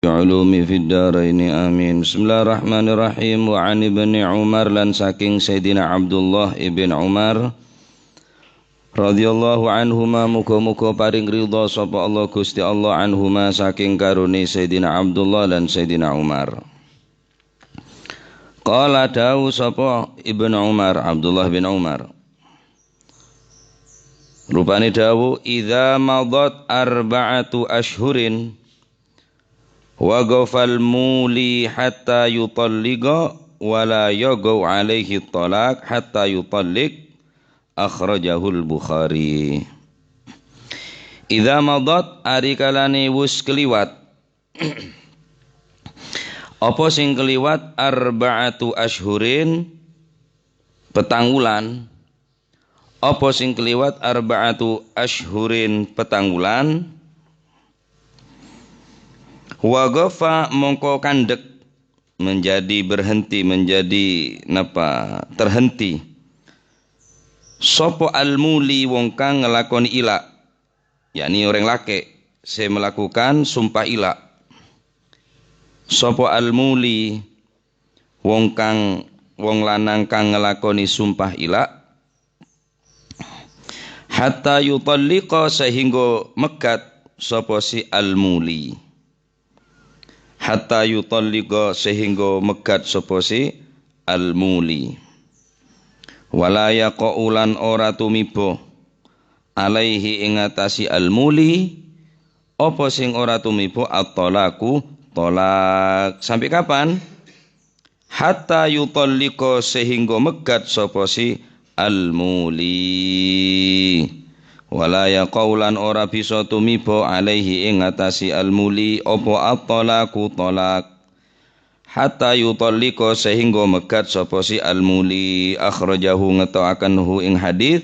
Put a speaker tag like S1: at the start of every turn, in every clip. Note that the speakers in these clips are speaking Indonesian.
S1: Ulumi fid daraini amin. Bismillahirrahmanirrahim. Wa an ibni Umar lan saking Sayyidina Abdullah ibn Umar radhiyallahu anhuma muga-muga paring ridha sapa Allah Gusti Allah anhuma saking karuni Sayyidina Abdullah lan Sayyidina Umar. Qala dawu sapa Ibnu Umar, Abdullah bin Umar. Rupane dawu idza madat arba'atu ashhurin wa ghafal muli hatta yutalliqa wala yagau alaihi talaq hatta yutalliq akhrajahul Bukhari. Idza madat ari kalane wis keliwat apa sing keliwat arba'atu ashhurin petang wulan, apa sing keliwat arba'atu ashhurin petang wulan, wagafa mongko kandek menjadi berhenti menjadi napa terhenti sopo almuli wong kang ngelakoni ila, yakni orang laki saya melakukan sumpah ila. Sopo almuli wong lanang kang ngelakoni sumpah ila hatta yutalliqa sehingga megat sopo si almuli, hatta yutalliqa sehingga megat sapa si almuli, wala yaqaulan ora tumibo alaihi ing atasi almuli apa sing ora tumibo at-talaqu tolak. Sampai kapan? Hatta yutalliqa sehingga megat sapa si almuli, wala yaqaulan ora bisa tumibo alaihi ing atasi almuli apa at-talaqu talak hatta yutalliqa sehingga megat sapa si almuli. Akhrajahu ngetoaken hu ing hadis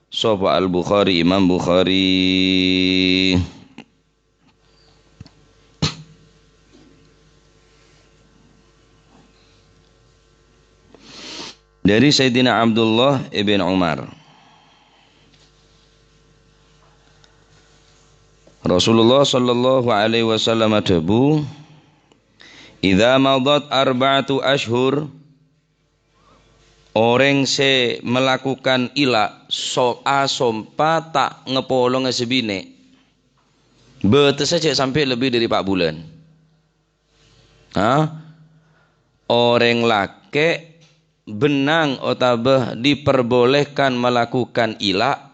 S1: sapa al-Bukhari, Imam Bukhari. Dari Sayyidina Abdullah ibn Umar, Rasulullah sallallahu alaihi wasallam dabu idza madat arba'atu ashhur, orang se melakukan ila so'a sompa tak ngepolong sebine betes saja sampai lebih dari 4 bulan. Orang laki benang otabah diperbolehkan melakukan ila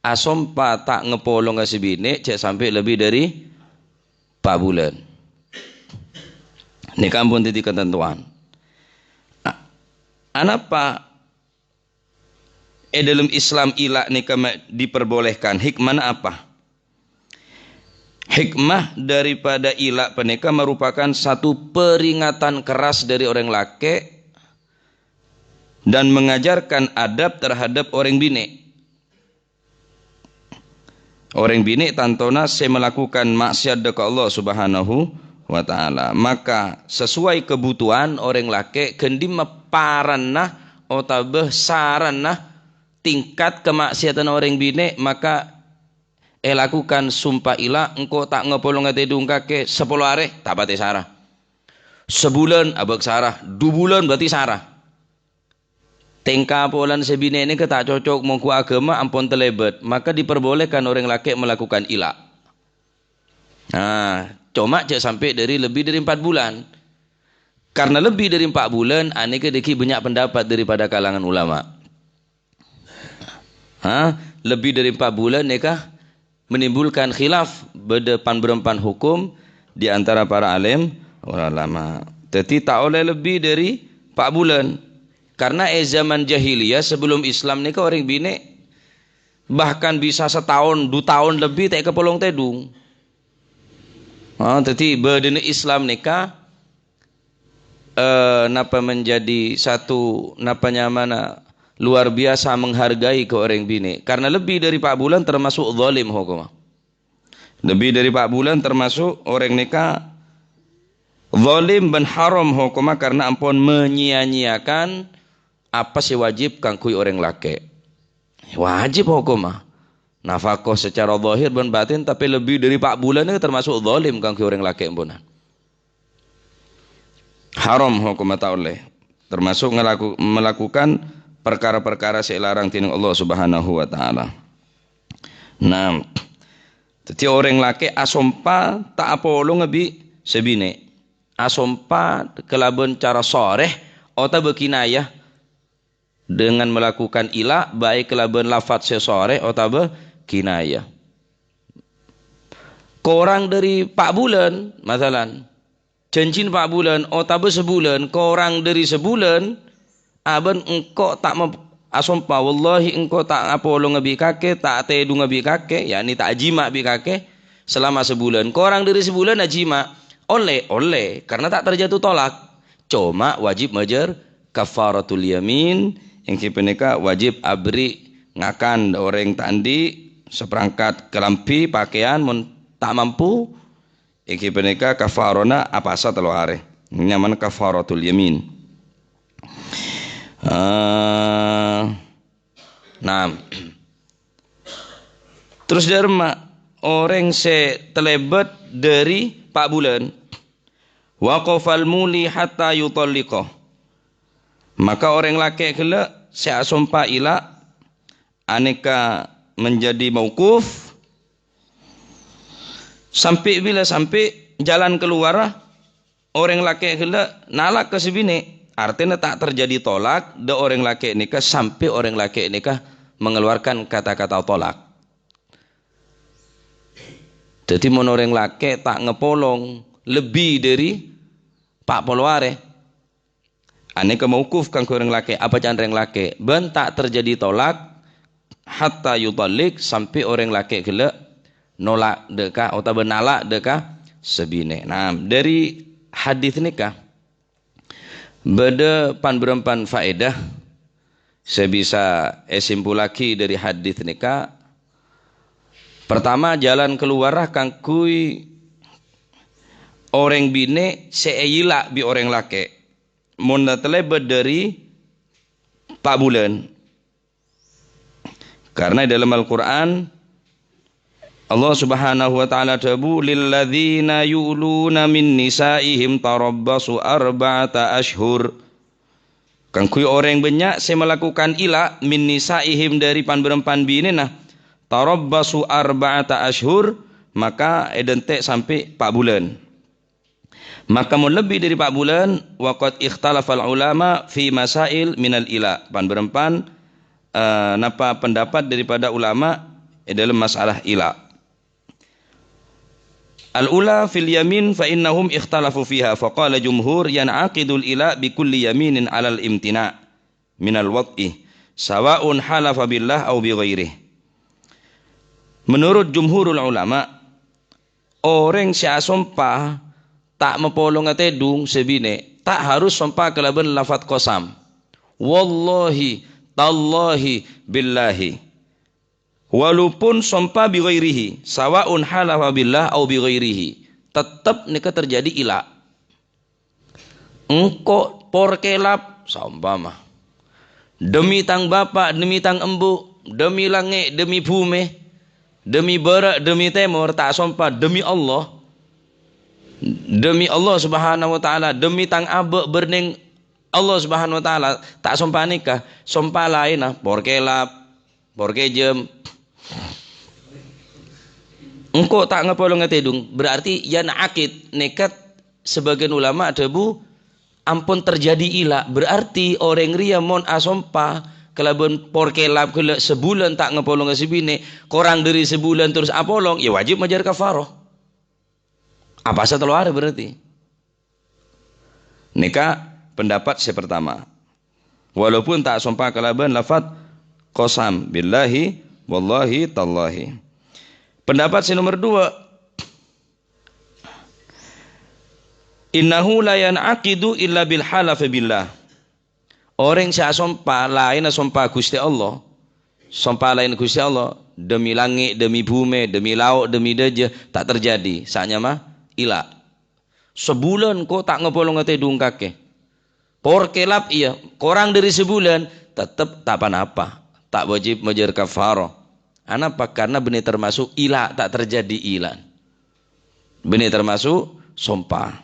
S1: asompa tak ngepolong sebine cek sampai lebih dari 4 bulan. Ini kampun titik ketentuan. Anapa dalam Islam ila ni diperbolehkan? Hikmah apa? Hikmah daripada ila penika merupakan satu peringatan keras dari orang laki dan mengajarkan adab terhadap orang bini. Orang bini tantona saya melakukan maksiat dekat Allah Subhanahu wa ta'ala, maka sesuai kebutuhan orang laki kendi meparanah otabeh saranah tingkat kemaksiatan orang bini, maka lakukan sumpah ila engkau tak ngepolong atedung kake 10 hari tak pati sarah, sebulan abek sarah, 2 bulan berarti sarah. Tingkah polan sebine ini tak cocok mongku agama ampun telebet, maka diperbolehkan orang laki melakukan ila. Cuma cek sampai dari lebih dari 4 bulan. Karena lebih dari 4 bulan, aneh kedeki banyak pendapat daripada kalangan ulama. Lebih dari 4 bulan nikah menimbulkan khilaf berempan hukum di antara para alim ulama. Jadi tak oleh lebih dari 4 bulan. Karena zaman jahiliyah sebelum Islam ni orang bini bahkan bisa setahun, 2 tahun lebih tak kepolong tedung. Jadi berdini Islam nikah napa menjadi satu napa nyamana luar biasa menghargai ke orang bini. Karena lebih dari 4 bulan termasuk zalim hukum. Lebih dari 4 bulan termasuk orang nikah zalim dan haram hukum karena ampun menyia-nyiakan apa sih wajib kangkui orang laki. Wajib hukum nafkah secara zahir dan batin, tapi lebih dari 4 bulan itu termasuk zalim kangkui orang laki empunan. haram hukum oleh, termasuk melakukan perkara-perkara selarang tining Allah Subhanahu wa taala. Nah, jadi orang laki asompa tak apolo ngebi sebine. Asompa kelaban cara soreh atau berkinayah dengan melakukan ilah baik kelaban lafaz sesoreh atau berkinayah. Korang dari 4 bulan, masalan, cincin 4 bulan atau sebulan, korang dari sebulan, aben engkau tak asompa wallahi engkau tak apolo ngebi kake, tak tedu ngebi kake, yakni tak jima bi kake selama sebulan. Korang dari sebulan ajima oleh karena tak terjatuh tolak. Cuma wajib majer kafaratul yamin yang kipenika wajib abri ngakan orang tandi seperangkat kelampi pakaian tak mampu iki penika kafarona apa asa telu are nyaman kafaratul yamin. Nah, terus derma orang se telebet dari 4 bulan waqafal muli hatta yutalliqah, maka orang laki kela se asompa ila aneka menjadi mauquf sampai bila sampai jalan keluar orang laki kela nalak ke sebini. Artinya tak terjadi tolak de orang laki nikah sampai orang laki nikah mengeluarkan kata-kata tolak. Jadi mon orang laki tak ngepolong lebih dari 40 hari. Aneka mauquf kang orang laki apa can orang laki ben tak terjadi tolak hatta yutallik sampai orang laki kela nolak deka atau benalak deka sebine. Nah, dari hadis nikah beda berempan faedah saya bisa simpulaki dari hadis nikah. Pertama, jalan keluar kang kui orang bine seila bi orang laki mun telebet dari 4 bulan. Karena dalam Al-Qur'an Allah Subhanahu wa taala tabu lilladzina yuluna min nisaihim tarabbasu arba'ata ashhur. Kang kui orang banyak saya melakukan ila min nisaihim dari berempan bini nah tarabbasu arba'ata ashhur, maka identik sampai 4 bulan. Maka mau lebih dari 4 bulan waqad ikhtalafal ulama fi masail minal ila. Berempan napa pendapat daripada ulama dalam masalah ila. Al-ula fil yamin fa innahum ikhtalafu fiha faqala jumhur yan'aqidul ila bi kulli yaminin 'alal imtina' minal wad'i sawa'un halafa billah aw bi ghairihi. Menurut jumhurul ulama orang si sumpah tak mepolong atedung sebine tak harus sumpah kelaban lafaz qasam wallahi tallahi billahi. Walaupun sumpah bi ghairihi, sawaun halafa billah au bi ghairihi, tetap nika terjadi ila. Engko porkelap sumpah mah. Demi tang bapak, demi tang embu, demi langit, demi bumi, demi barat, demi timur, tak sumpah demi Allah. Demi Allah Subhanahu wa taala, demi tang abek berning Allah Subhanahu wa taala, tak sumpah nikah, sumpah lain nah, porkelap, porkejem. Engkau tak ngapolong ngetedung berarti ya akid nekat. Sebagian ulama ada bu ampun terjadi ila berarti orang ria mon asompa kelaban porkelap kela sebulan tak ngapolong ngesibine korang dari sebulan terus apolong ya wajib majar kafaroh apa satu hari berarti nikah. Pendapat saya pertama walaupun tak sompa kelaban lafad qasam billahi wallahi tallahi. Pendapat si nomor 2, innahu la yan'aqidu illa bil halaf billah. Orang yang sumpah lain sumpah Gusti Allah, sumpah lain Gusti Allah demi langit, demi bumi, demi laut, demi daja tak terjadi. Saknya mah ila. Sebulan kok tak ngepolong ngetedung kake. Porkelap iya, korang dari sebulan tetap tak apa-apa, tak wajib majar kafarah. Kenapa? Karena benih termasuk ila tak terjadi ilan. Benih termasuk sumpah.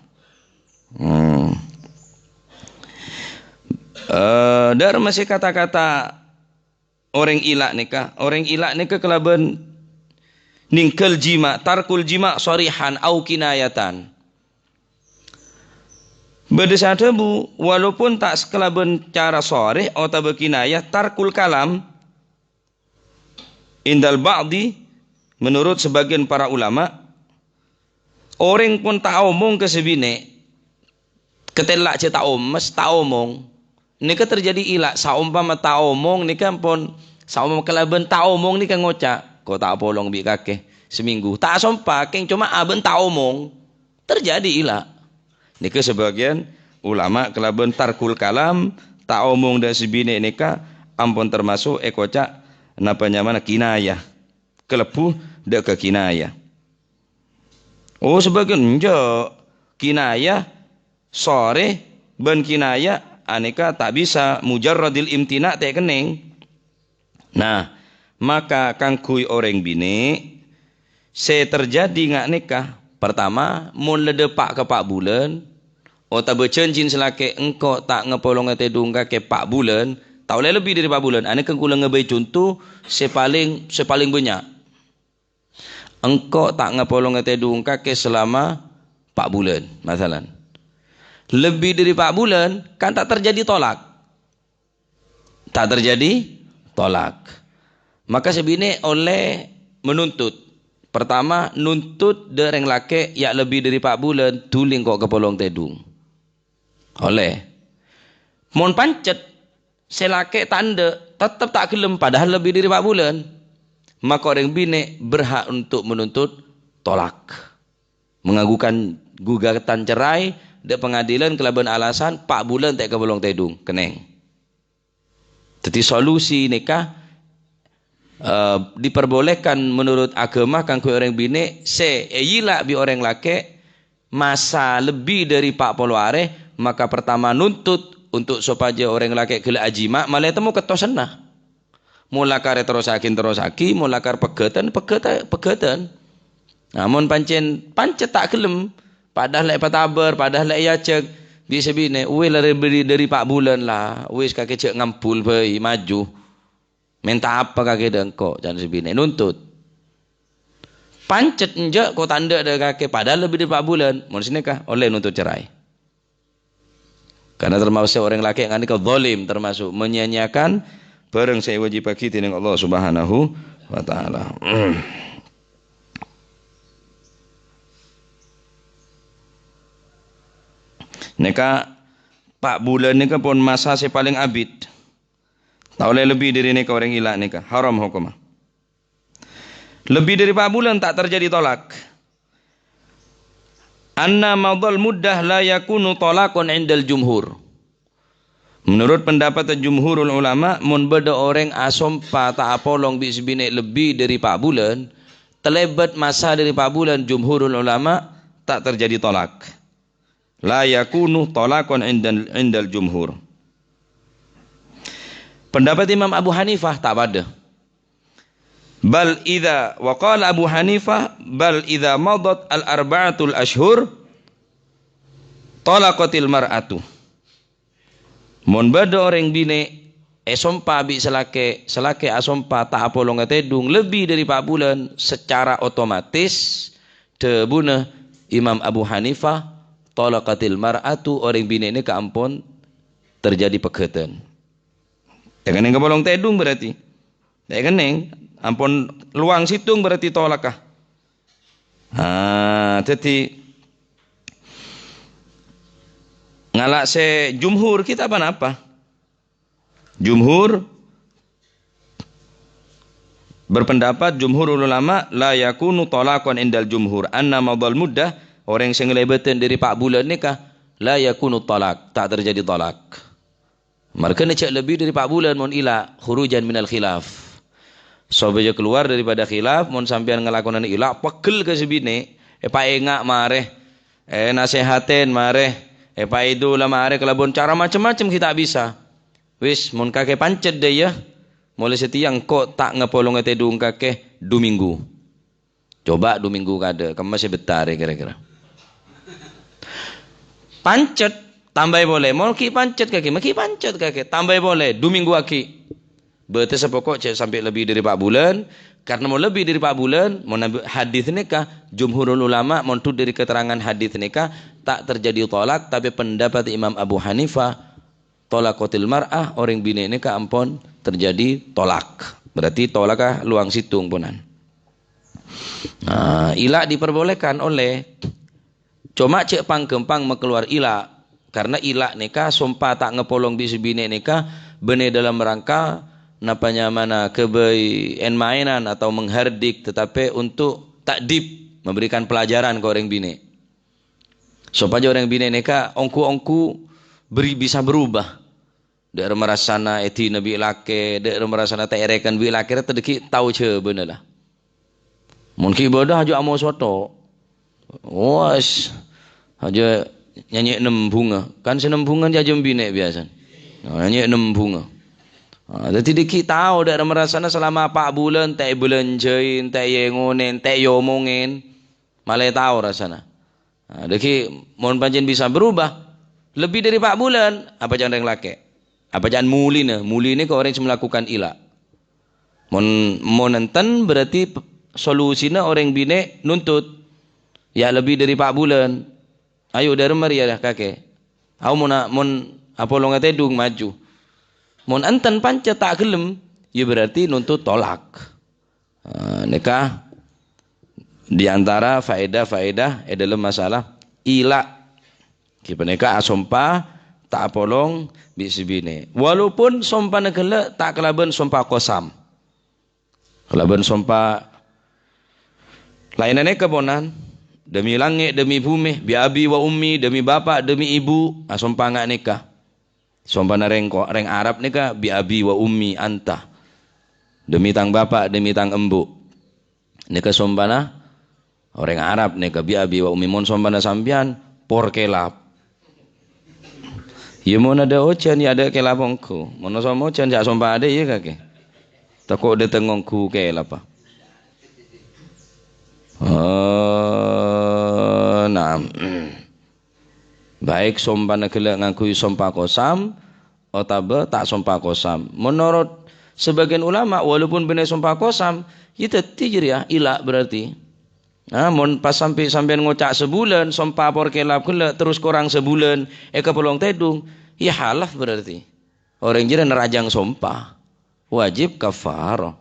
S1: Dar masih kata-kata orang ilak nikah. Orang ilak nikah kelaban ningkel jima, tarkul jima sorihan au kinayatan. Berdasarkan bu, walaupun tak sekelaban cara sorih atau berkinayah, tarkul kalam indal ba'di, menurut sebagian para ulama, orang pun tak omong ke sebine, ketelak je tak omes, tak omong. Nika terjadi ilak, saumpama tak omong, nika pun saumpama kelaban tak omong nika ngocak, kau tak polong bi kakek seminggu, tak sompa, keng cuma aben tak omong, terjadi ilak. Nika sebagian ulama kelaban tarkul kalam, tak omong dan sebine nika ampun termasuk ekocak napanya mana kinayah, kelepuh dak ke kinayah. Oh sebagian enggak kinayah sore ben kinayah aneka tak bisa mujarradil imtina tak kening. Nah maka kangkui orang bini se terjadi ngak nikah pertama mun ledepak ke 4 bulan atau bercencin selake engkau tak ngepolong tedung ke 4 bulan tak boleh lebih dari 4 bulan. Aneka kula ngebay contoh sepaling banyak engkau tak ngepolong tedung ke selama 4 bulan masalah. Lebih dari 4 bulan kan tak terjadi tolak. Tak terjadi tolak. Maka sebini oleh menuntut. Pertama nuntut dereng laki yang lebih dari 4 bulan tuling kok kepolong tedung. Oleh. Mon pancet selake tanda tetap tak gelem padahal lebih dari 4 bulan. Maka orang bini berhak untuk menuntut tolak. Mengajukan gugatan cerai di pengadilan kelaban alasan 4 bulan tak kepolong tedung keneng. Jadi solusi nikah diperbolehkan menurut agama kanggo orang bini seiyila bi orang laki masa lebih dari 40 hari maka pertama nuntut untuk supaya orang laki gila ajima malah temu ketosena mulakar terus aki mulakar pegatan namun pancet tak gelem padahal lek patabar padahal lek ya cek bisa bine wis lebih dari 4 bulan lah wis kakek cek ngampul bayi maju minta apa kakek dengkok jangan sebine nuntut pancet enjak kau tanda ada kakek padahal lebih dari 4 bulan mau sini kah oleh nuntut cerai karena termasuk orang laki yang kau zalim termasuk menyanyiakan barang saya wajib bagi dengan Allah Subhanahu wa taala. Neka 4 bulan neka pun masa saya paling abid. Tak boleh lebih dari neka orang ilak neka. Haram hukumah. Lebih dari 4 bulan tak terjadi tolak. Anna madal muddah la yakunu tolakun indal jumhur. Menurut pendapat jumhurul ulama, mun beda orang asompa tak apolong bisbine lebih dari 4 bulan, terlebat masa dari 4 bulan jumhurul ulama tak terjadi tolak. La yakunu tolakun indal jumhur. Pendapat Imam Abu Hanifah tak pada. Bal idza wa qala Abu Hanifah bal idza madat al arba'atul ashhur talaqatil mar'atu. Mun bada orang bine esompa bi selake asompa tak apolong tedung lebih dari 4 bulan secara otomatis debuna Imam Abu Hanifah talaqatil mar'atu orang bine ini keampun terjadi pegatan. Ya keneng kepolong tedung berarti. Ya keneng ampun luang situng berarti tolakah. Jadi ngalak se jumhur kita apa? Jumhur berpendapat jumhur ulama la yakunu talaqan indal jumhur anna madal muddah orang yang ngelebetan dari 4 bulan nikah la yakunu talak tak terjadi talak. Mereka cek lebih dari 4 bulan mon ila khurujan minal khilaf. Sobaya keluar daripada khilaf mon sampean ngelakonan ila pegel ke sebine pa engak mareh nasehaten mareh pa itu lah mareh kelabon cara macam-macam kita bisa. Wis mon kakek pancet deh ya. Mulai setiang kok tak ngepolong tedung kakek 2 minggu. Coba 2 minggu kada, kamu masih betar ya kira-kira. Pancet Tambah boleh. Mau ki pancet kaki, maki pancet kaki. Tambah boleh. 2 minggu aki. Berarti sepokok sampai lebih dari 4 bulan. Karena mau lebih dari 4 bulan, mau hadis nikah, jumhurul ulama menurut dari keterangan hadis nikah tak terjadi tolak, tapi pendapat Imam Abu Hanifah tolakotil mar'ah orang bini nikah ampun terjadi tolak. Berarti tolakah luang situng punan. Nah, ilak diperbolehkan oleh cuma cek pangkempang mengeluar ilak karena ilak nikah sumpah tak ngepolong bisi bini nikah benih dalam rangka napanya mana kebayan mainan atau menghardik tetapi untuk takdib memberikan pelajaran ke orang bini supaya orang bini nikah ongku bisa berubah dari merasana eti nabi lake dari merasana tak erekan bi lake terdeki tahu ce bener lah mungkin ibadah aja amo soto was aja nyanyi 6 bunga kan 6 bunga aja bini biasa nyanyi 6 bunga. Jadi kita tahu dari merasana selama 4 bulan tak belanjain, tak yengonen, tak yomongin, malah tahu rasana. Jadi mohon panjen bisa berubah lebih dari 4 bulan. Apa jangan yang laki? Apa jangan muli ini ke orang yang melakukan ilah. Mohon nenten berarti solusinya orang bine nuntut ya lebih dari 4 bulan. Ayo dari Maria dah kakek. Aku mon apolong tedung maju. Mun enten panca tak gelem, ya berarti nuntut tolak. Nikah diantara faedah-faedah dalam masalah ila. Kita nikah asompa tak polong bisi bine. Walaupun sompa negala tak kelaban sompa kosam. Kelaban sompa lainannya keponan demi langit demi bumi bi abi wa ummi demi bapak demi ibu asompa ngak nikah. Sompana reng Arab nikah bi abi wa ummi anta. Demi tang bapak, demi tang embu. Nikah sompana orang Arab nikah bi abi wa ummi mon sompana sampian por kelap. Ya mon ada ocan ya ada kelap ongku. Mon somo ocan jak sompa ada ya kake. Takut ada tengongku kelap apa. Nah. Baik sompana kelak ngakui sompa kosam atau tak sompa kosam. Menurut sebagian ulama walaupun benar sompa kosam itu tijir ya ilak berarti. Mon pas sampai ngocak sebulan sompa por kelap kelak terus kurang sebulan kepolong tedung ya halaf berarti. Orang jira nerajang sompa wajib kafarah.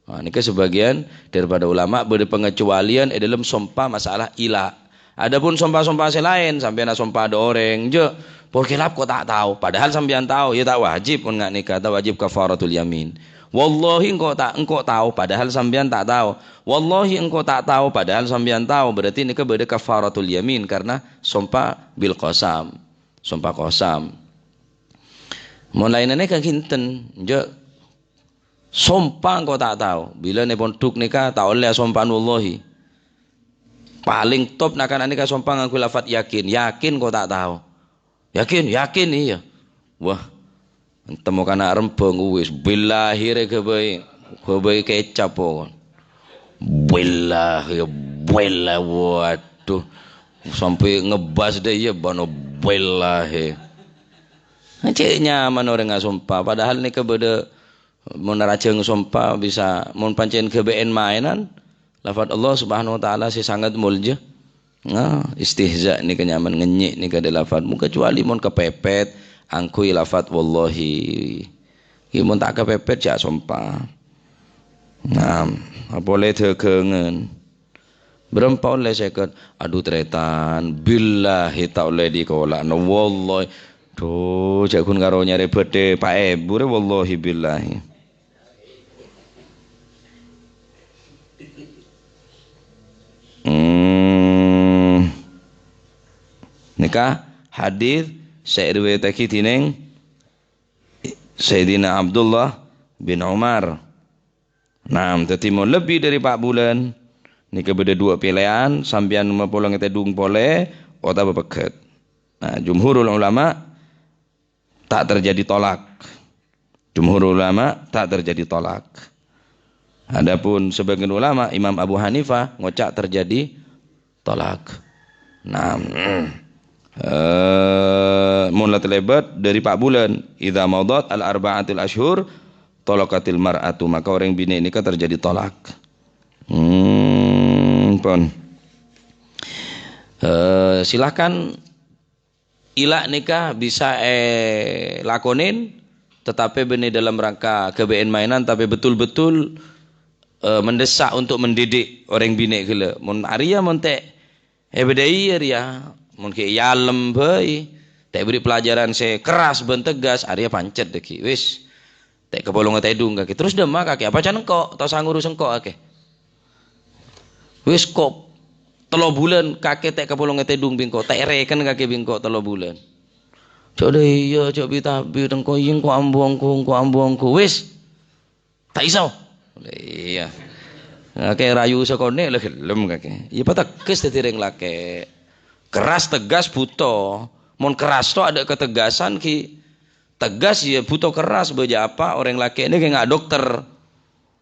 S1: Ini sebagian daripada ulama berpengecualian dalam sompa masalah ilak. Adapun sompah-sompah selain sampai na sompah ada orang je por kelap kok tak tahu padahal sampean tahu ya tak wajib pun enggak nikah tak wajib kafaratul yamin wallahi engkau tahu padahal sampean tak tahu wallahi engkau tak tahu padahal sampean tahu berarti nikah beda kafaratul yamin karena sompah bil qasam sompah qasam mulai nikah kinten je sompah engkau tak tahu bila ne ponduk nikah tak oleh sompah wallahi paling top nak anak nikah sompang aku lafat yakin kau tak tahu yakin iya wah temukan anak rempeng wis billahi kebaik kecap pun billahi waduh sampai ngebas deh ya bano billahi cek nyaman orang nggak sumpah padahal nikah beda mau naraceng sumpah bisa mau pancen kebn mainan lafaz Allah Subhanahu wa taala si sangat mulja. Nah, istihza ni kenyaman ngenyek ni kada lafaz mu kecuali mun kepepet angkui lafaz wallahi. Ki mun tak kepepet jak sumpah. Nah, boleh terkengen. Berempa oleh seket aduh tretan billahi tak oleh dikolak no wallahi. Duh, cak kun karo nyari bede Pak Ebu wallahi billahi. Nikah hadis saya riwayatake tining Sayyidina Abdullah bin Umar. Nah, tetimun lebih dari 4 bulan. Nikah beda 2 pilihan, sampean mapolong tedung boleh atau bepeket. Nah, jumhurul ulama tak terjadi tolak. Jumhurul ulama tak terjadi tolak. Adapun sebagian ulama Imam Abu Hanifah ngocak terjadi tolak. Nah, mun lebat dari 4 bulan. Idza madat al arba'atil ashhur talaqatil mar'atu, maka orang bini nikah terjadi tolak. Pon. Silakan ilak nikah bisa lakonin, tetapi benih dalam rangka kebein mainan, tapi betul-betul mendesak untuk mendidik orang bini gila. Mun Arya mun tek bedai Arya mun ke yalem bae tek beri pelajaran se keras ben tegas Arya pancet deki wis tek kepolong tedung kaki terus demak kaki apa can engkok tau sanguru sengkok kaki wis kok 3 bulan kaki tek kepolong tedung bingko tek reken kaki bingko 3 bulan cok deh iya cok bitabi dengko ing ko ambuangku wis tak iso iya kakek rayu sekone lho gelem kakek ya patekes dadi ring lake keras tegas buto mon keras to ada ketegasan ki tegas ya butuh keras beja apa orang laki ini kayak nggak dokter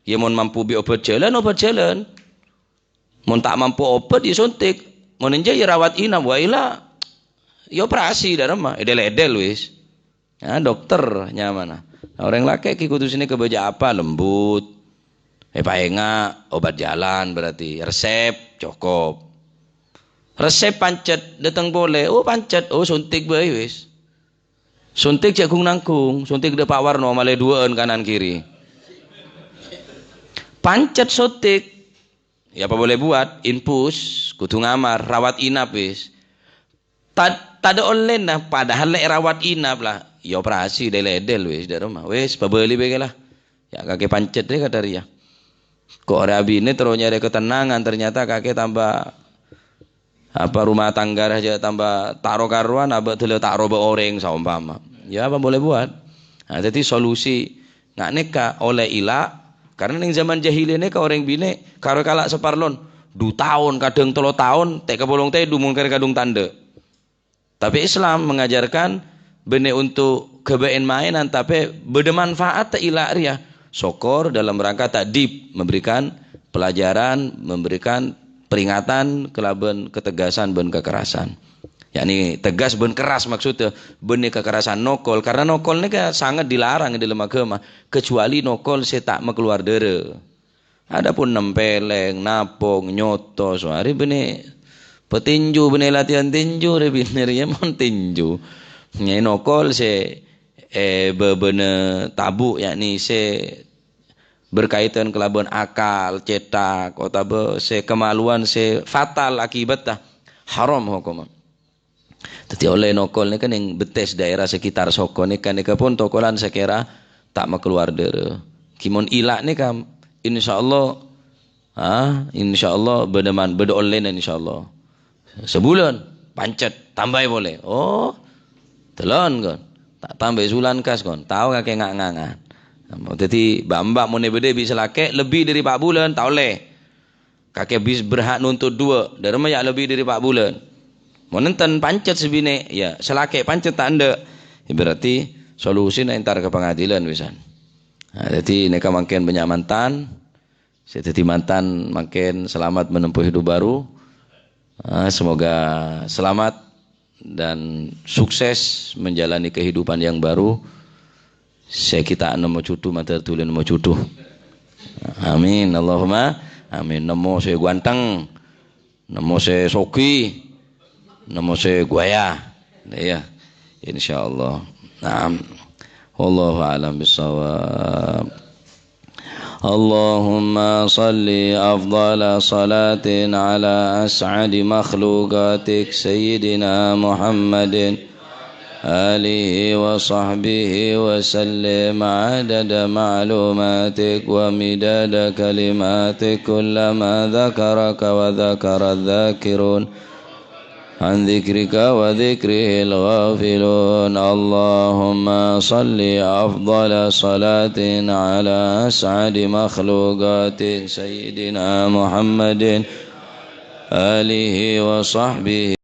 S1: ya mon mampu bi obat jalan mon tak mampu obat ya suntik mon enja ya rawat inap waila ya operasi dah mah edel wis ya dokter nyaman nah, orang laki ki kudu sini kebeja apa lembut paenga obat jalan berarti resep cukup resep pancet datang boleh oh pancet oh suntik bae wis suntik jagung nangkung suntik de Pak Warno male duaan kanan kiri pancet suntik ya apa boleh buat infus kudu ngamar rawat inap wis tada online nah padahal lek rawat inap lah ya operasi deledel wis dari rumah wis pabeli bae lah ya kakek pancet deh kata dia kok rabi ini terus nyari ketenangan ternyata kakek tambah apa rumah tangga aja tambah taruh karuan abah dulu taruh orang saumpama ya apa boleh buat nah, jadi solusi nggak nikah oleh ilah karena ning zaman jahiliyah ini orang bine karo kalak separlon 2 tahun kadang 3 tahun tek kebolong teh dumung kadung tanda tapi Islam mengajarkan bene untuk kebain mainan tapi bermanfaat ilah ria sokor dalam rangka takdib memberikan pelajaran memberikan peringatan kelaban ketegasan ben kekerasan yakni tegas ben keras maksudnya ben kekerasan nokol karena nokol ini kan sangat dilarang di dalam agama kecuali nokol saya tak keluar dere adapun nempeleng napong nyoto soari bene petinju bene latihan tinju rebinernya mon tinju nyai nokol saya bene tabu yakni saya berkaitan kelaban akal cetak atau se kemaluan se fatal akibat haram hukum. Jadi oleh nokol ni kan yang betes daerah sekitar Soko ni kan pun tokolan sekira tak mau keluar dere. Kimon ilak ni kan insyaallah bedeman bede online insyaallah. Sebulan pancet tambah boleh. Oh telon kon. Tak tambah sulan kas kon. Tahu kakek ngangan. Jadi mbak mau bede bisa laki lebih dari 4 bulan tak oleh kakek bis berhak nuntut 2 dari ya lebih dari 4 bulan mau nenten pancet sebine ya selake pancet tak anda ya, berarti solusi entar ke pengadilan wisan nah, jadi mereka makin banyak mantan jadi mantan makin selamat menempuh hidup baru semoga selamat dan sukses menjalani kehidupan yang baru saya kita nemu cutu mata tulen nemu cutu amin Allahumma amin nemu saya ganteng nemu saya soki nemu saya guaya ya insyaallah nah wallahu a'lam bissawab Allahumma salli afdala salatin ala as'adi makhluqatik sayyidina Muhammadin آله وصحبه وسلم عدد معلوماتك ومداد كلماتك كلما ذكرك وذكر الذاكرون عن ذكرك وذكره الغافلون اللهم صل أفضل صلاة على أسعد مخلوقات سيدنا محمد آله وصحبه